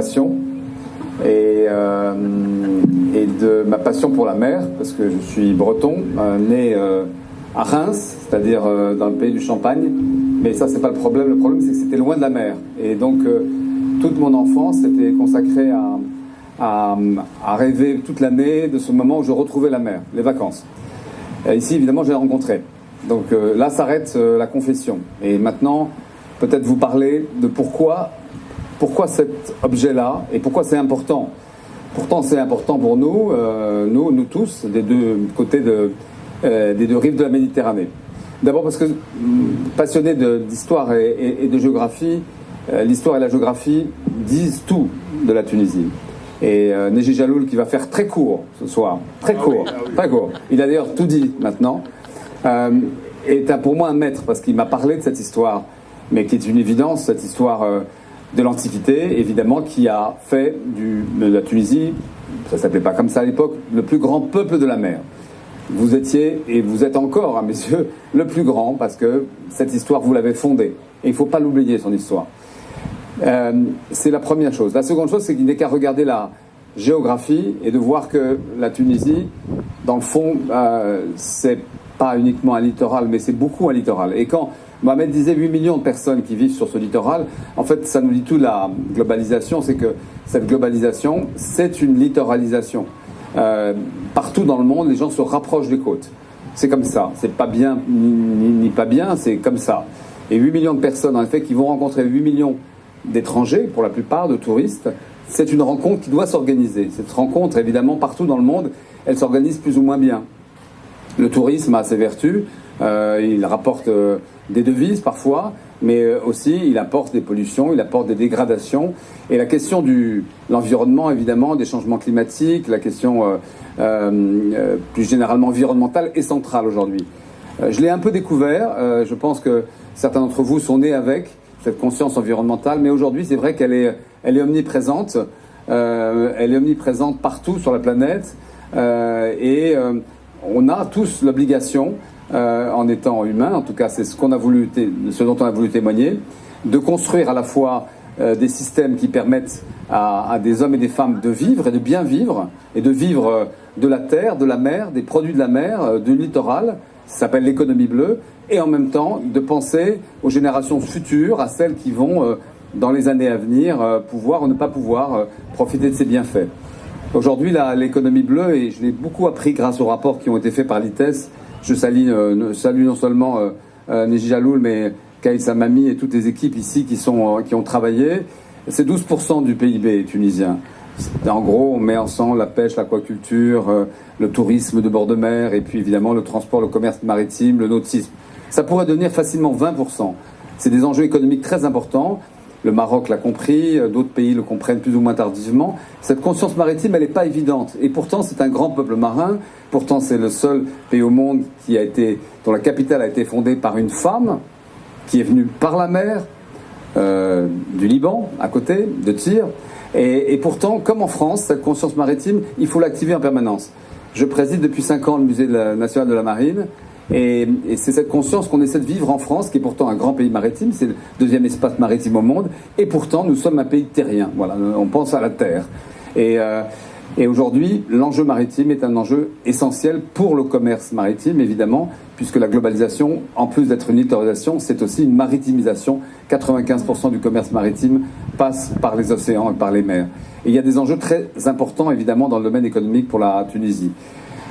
passion et de ma passion pour la mer, parce que je suis breton, né à Reims, c'est-à-dire dans le pays du Champagne. Mais ça, c'est pas le problème. Le problème, c'est que c'était loin de la mer. Et donc, toute mon enfance était consacrée à rêver toute l'année de ce moment où je retrouvais la mer, les vacances. Et ici, évidemment, je l'ai rencontré. Donc là s'arrête la confession. Et maintenant, peut-être vous parler de pourquoi cet objet-là et pourquoi c'est important. Pourtant, c'est important pour nous, nous tous, des deux côtés des deux rives de la Méditerranée. D'abord parce que, passionné d'histoire et de géographie, l'histoire et la géographie disent tout de la Tunisie. Et Neji Jaloul, qui va faire très court ce soir, très court. Il a d'ailleurs tout dit maintenant, est pour moi un maître, parce qu'il m'a parlé de cette histoire, mais qui est une évidence, cette histoire de l'Antiquité, évidemment, qui a fait de la Tunisie, ça ne s'appelait pas comme ça à l'époque, le plus grand peuple de la mer. Vous étiez, et vous êtes encore, hein, messieurs, le plus grand, parce que cette histoire, vous l'avez fondée. Et il ne faut pas l'oublier, son histoire. C'est la première chose. La seconde chose, c'est qu'il n'est qu'à regarder la géographie et de voir que la Tunisie, dans le fond, c'est pas uniquement un littoral, mais c'est beaucoup un littoral. Et quand Mohamed disait 8 millions de personnes qui vivent sur ce littoral, en fait, ça nous dit tout la globalisation, c'est que cette globalisation, c'est une littoralisation. Partout dans le monde, les gens se rapprochent des côtes. C'est comme ça. C'est pas bien ni pas bien, c'est comme ça. Et 8 millions de personnes, en effet, qui vont rencontrer 8 millions d'étrangers, pour la plupart, de touristes, c'est une rencontre qui doit s'organiser. Cette rencontre, évidemment, partout dans le monde, elle s'organise plus ou moins bien. Le tourisme a ses vertus, il rapporte des devises parfois, mais aussi il apporte des pollutions, il apporte des dégradations. Et la question de l'environnement, évidemment, des changements climatiques, la question plus généralement environnementale est centrale aujourd'hui. Je l'ai un peu découvert, je pense que certains d'entre vous sont nés avec cette conscience environnementale, mais aujourd'hui c'est vrai qu'elle est omniprésente, elle est omniprésente partout sur la planète, et on a tous l'obligation, en étant humain, en tout cas c'est ce dont on a voulu témoigner, de construire à la fois des systèmes qui permettent à des hommes et des femmes de vivre et de bien vivre, et de vivre de la terre, de la mer, des produits de la mer, du littoral, ça s'appelle l'économie bleue, et en même temps de penser aux générations futures, à celles qui vont, dans les années à venir, pouvoir ou ne pas pouvoir profiter de ces bienfaits. Aujourd'hui, l'économie bleue, et je l'ai beaucoup appris grâce aux rapports qui ont été faits par l'ITES, je salue non seulement Neji Jaloul, mais Kaïs Amami et toutes les équipes ici qui ont travaillé, c'est 12% du PIB tunisien. En gros, on met ensemble la pêche, l'aquaculture, le tourisme de bord de mer, et puis évidemment le transport, le commerce maritime, le nautisme. Ça pourrait devenir facilement 20%. C'est des enjeux économiques très importants. Le Maroc l'a compris, d'autres pays le comprennent plus ou moins tardivement. Cette conscience maritime, elle n'est pas évidente. Et pourtant, c'est un grand peuple marin. Pourtant, c'est le seul pays au monde dont la capitale a été fondée par une femme qui est venue par la mer, du Liban, à côté, de Tyr. Et pourtant, comme en France, cette conscience maritime, il faut l'activer en permanence. Je préside depuis 5 ans le musée national de la marine. Et c'est cette conscience qu'on essaie de vivre en France, qui est pourtant un grand pays maritime, c'est le deuxième espace maritime au monde, et pourtant nous sommes un pays terrien. Voilà, on pense à la terre. Et aujourd'hui, l'enjeu maritime est un enjeu essentiel pour le commerce maritime, évidemment, puisque la globalisation, en plus d'être une littoralisation, c'est aussi une maritimisation. 95% du commerce maritime passe par les océans et par les mers. Et il y a des enjeux très importants, évidemment, dans le domaine économique pour la Tunisie.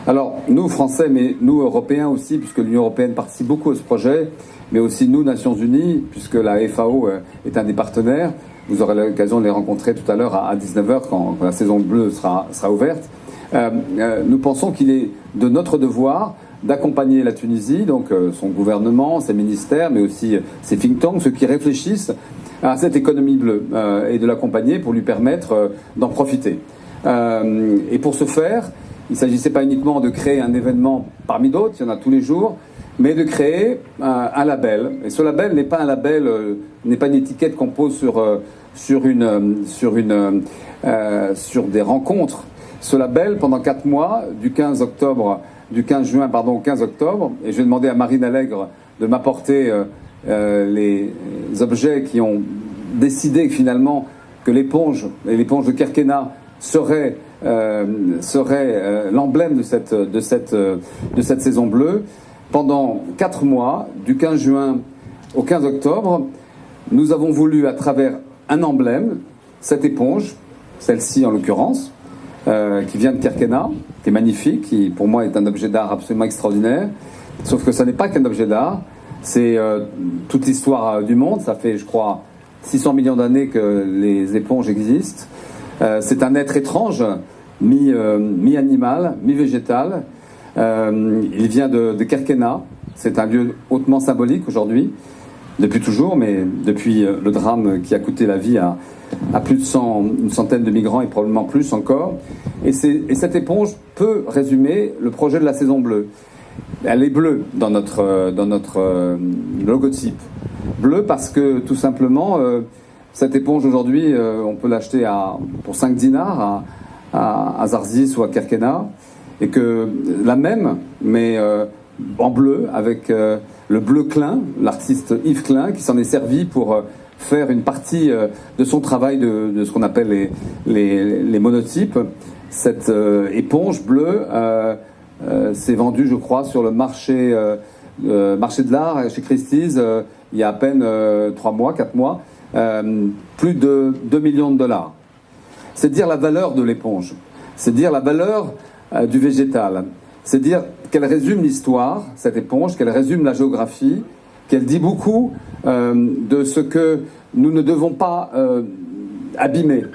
Alors, nous, Français, mais nous, Européens aussi, puisque l'Union européenne participe beaucoup à ce projet, mais aussi nous, Nations Unies, puisque la FAO est un des partenaires. Vous aurez l'occasion de les rencontrer tout à l'heure à 19h, quand la saison bleue sera ouverte. Nous pensons qu'il est de notre devoir d'accompagner la Tunisie, donc son gouvernement, ses ministères, mais aussi ses think tanks, ceux qui réfléchissent à cette économie bleue, et de l'accompagner pour lui permettre d'en profiter. Et pour ce faire, il ne s'agissait pas uniquement de créer un événement parmi d'autres, il y en a tous les jours, mais de créer un label. Et ce label n'est pas un label, n'est pas une étiquette qu'on pose sur des rencontres. Ce label, pendant 4 mois, du 15 juin au 15 octobre, et je vais demander à Marine Allègre de m'apporter les objets qui ont décidé finalement que l'éponge de Kerkena serait l'emblème de cette saison bleue. Pendant 4 mois, du 15 juin au 15 octobre, nous avons voulu, à travers un emblème, cette éponge, celle-ci en l'occurrence, qui vient de Kerkena, qui est magnifique, qui pour moi est un objet d'art absolument extraordinaire. Sauf que ça n'est pas qu'un objet d'art, c'est toute l'histoire du monde. Ça fait, je crois, 600 millions d'années que les éponges existent. C'est un être étrange, mi-animal, mi-végétal. Il vient de Kerkena. C'est un lieu hautement symbolique aujourd'hui, depuis toujours, mais depuis le drame qui a coûté la vie à plus de une centaine de migrants et probablement plus encore. Et cette éponge peut résumer le projet de la saison bleue. Elle est bleue dans notre logotype. Bleue parce que, tout simplement, cette éponge aujourd'hui, on peut l'acheter pour 5 dinars à Zarzis ou à Kerkena. Et que la même, mais en bleu, avec le bleu Klein, l'artiste Yves Klein, qui s'en est servi pour faire une partie de son travail de ce qu'on appelle les monotypes. Cette éponge bleue s'est vendue, je crois, sur le marché de l'art chez Christie's il y a à peine 3 mois, 4 mois, plus de 2 millions de dollars. C'est dire la valeur de l'éponge, c'est dire la valeur du végétal, c'est dire qu'elle résume l'histoire, cette éponge, qu'elle résume la géographie, qu'elle dit beaucoup de ce que nous ne devons pas abîmer.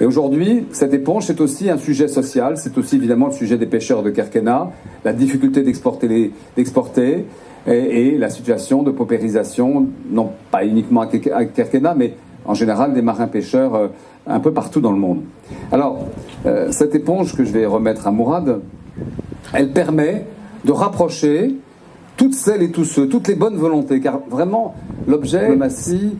Et aujourd'hui, cette éponge, c'est aussi un sujet social, c'est aussi évidemment le sujet des pêcheurs de Kerkena, la difficulté d'exporter et la situation de paupérisation, non pas uniquement à Kerkena, mais en général des marins-pêcheurs un peu partout dans le monde. Alors, cette éponge que je vais remettre à Mourad, elle permet de rapprocher toutes celles et tous ceux, toutes les bonnes volontés, car vraiment, l'objet de Massy,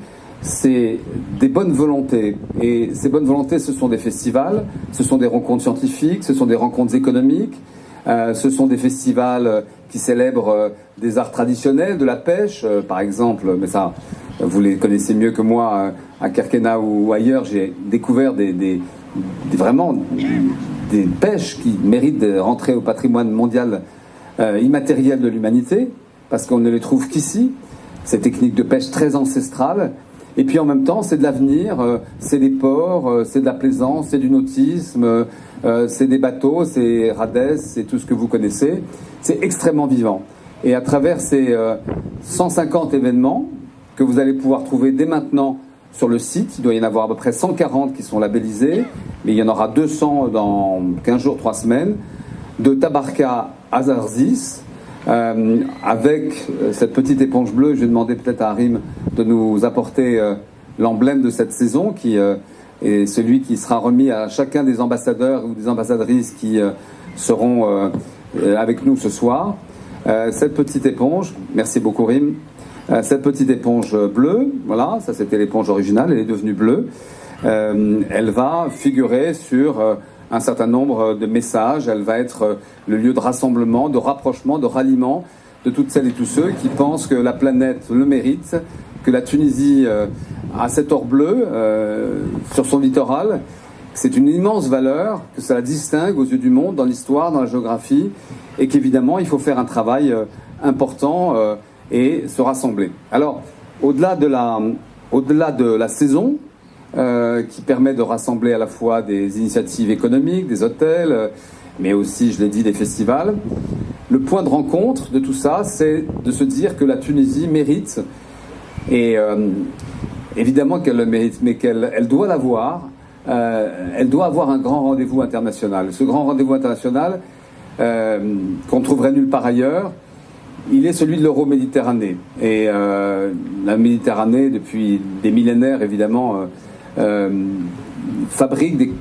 c'est des bonnes volontés. Et ces bonnes volontés, ce sont des festivals, ce sont des rencontres scientifiques, ce sont des rencontres économiques, ce sont des festivals qui célèbrent des arts traditionnels, de la pêche, par exemple, mais ça, vous les connaissez mieux que moi, à Kerkena ou ailleurs, j'ai découvert vraiment des pêches qui méritent de rentrer au patrimoine mondial immatériel de l'humanité, parce qu'on ne les trouve qu'ici, ces techniques de pêche très ancestrales. Et puis en même temps, c'est de l'avenir, c'est des ports, c'est de la plaisance, c'est du nautisme, c'est des bateaux, c'est Rades, c'est tout ce que vous connaissez. C'est extrêmement vivant. Et à travers ces 150 événements que vous allez pouvoir trouver dès maintenant sur le site, il doit y en avoir à peu près 140 qui sont labellisés, mais il y en aura 200 dans 15 jours, 3 semaines, de Tabarka à Zarzis, avec cette petite éponge bleue. Je vais demander peut-être à Harim de nous apporter l'emblème de cette saison, qui est celui qui sera remis à chacun des ambassadeurs ou des ambassadrices qui seront avec nous ce soir. Cette petite éponge, merci beaucoup Rim, cette petite éponge bleue, voilà, ça c'était l'éponge originale, elle est devenue bleue. Elle va figurer sur un certain nombre de messages, elle va être le lieu de rassemblement, de rapprochement, de ralliement de toutes celles et tous ceux qui pensent que la planète le mérite, que la Tunisie a cet or bleu sur son littoral. C'est une immense valeur, que ça la distingue aux yeux du monde, dans l'histoire, dans la géographie, et qu'évidemment il faut faire un travail important et se rassembler. Alors, au-delà de la saison, qui permet de rassembler à la fois des initiatives économiques, des hôtels, mais aussi, je l'ai dit, des festivals. Le point de rencontre de tout ça, c'est de se dire que la Tunisie mérite, et évidemment qu'elle le mérite, mais qu'elle doit l'avoir, elle doit avoir un grand rendez-vous international. Ce grand rendez-vous international, qu'on ne trouverait nulle part ailleurs, il est celui de l'Euro-Méditerranée. Et la Méditerranée, depuis des millénaires, évidemment, fabrique des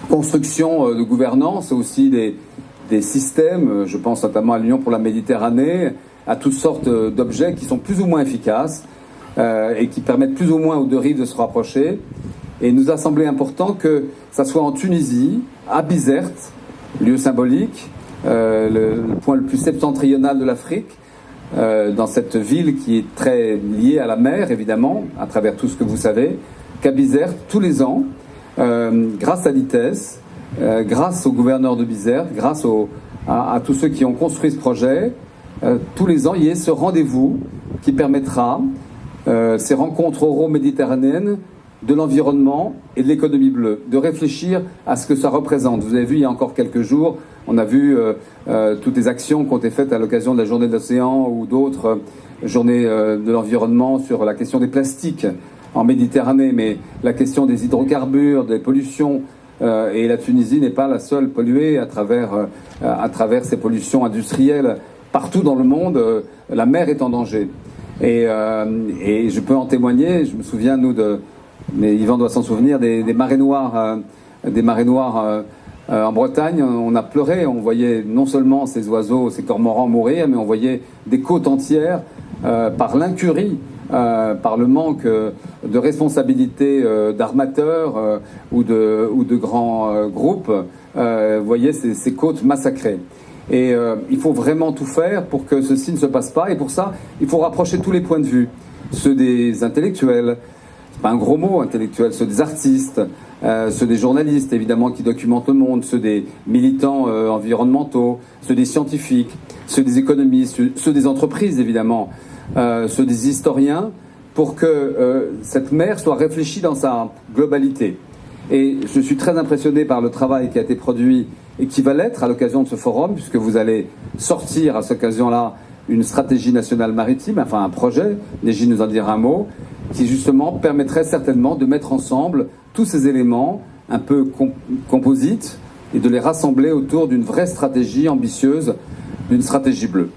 constructions de gouvernance, aussi des systèmes, je pense notamment à l'Union pour la Méditerranée, à toutes sortes d'objets qui sont plus ou moins efficaces et qui permettent plus ou moins aux deux rives de se rapprocher. Et il nous a semblé important que ça soit en Tunisie, à Bizerte, lieu symbolique, le point le plus septentrional de l'Afrique, dans cette ville qui est très liée à la mer, évidemment, à travers tout ce que vous savez, qu'à Bizerte, tous les ans, grâce à l'ITES, grâce au gouverneur de Bizerte, grâce à tous ceux qui ont construit ce projet, tous les ans, il y ait ce rendez-vous qui permettra ces rencontres euro-méditerranéennes de l'environnement et de l'économie bleue, de réfléchir à ce que ça représente. Vous avez vu il y a encore quelques jours, on a vu toutes les actions qui ont été faites à l'occasion de la journée de l'océan ou d'autres journées de l'environnement sur la question des plastiques en Méditerranée, mais la question des hydrocarbures, des pollutions, et la Tunisie n'est pas la seule polluée à travers ces pollutions industrielles. Partout dans le monde, la mer est en danger. Et je peux en témoigner, je me souviens, mais Yvan doit s'en souvenir, des marées noires, en Bretagne. On a pleuré, on voyait non seulement ces oiseaux, ces cormorans mourir, mais on voyait des côtes entières par l'incurie, par le manque de responsabilité d'armateurs ou de grands groupes. Vous voyez ces côtes massacrées. Et il faut vraiment tout faire pour que ceci ne se passe pas. Et pour ça, il faut rapprocher tous les points de vue. Ceux des intellectuels, c'est pas un gros mot, intellectuels, ceux des artistes, ceux des journalistes, évidemment, qui documentent le monde, ceux des militants environnementaux, ceux des scientifiques, ceux des économistes, ceux des entreprises, évidemment, ceux des historiens, pour que cette mer soit réfléchie dans sa globalité. Et je suis très impressionné par le travail qui a été produit et qui va l'être à l'occasion de ce forum, puisque vous allez sortir à cette occasion-là une stratégie nationale maritime, enfin un projet, Neji nous en dira un mot, qui justement permettrait certainement de mettre ensemble tous ces éléments un peu composites et de les rassembler autour d'une vraie stratégie ambitieuse, d'une stratégie bleue.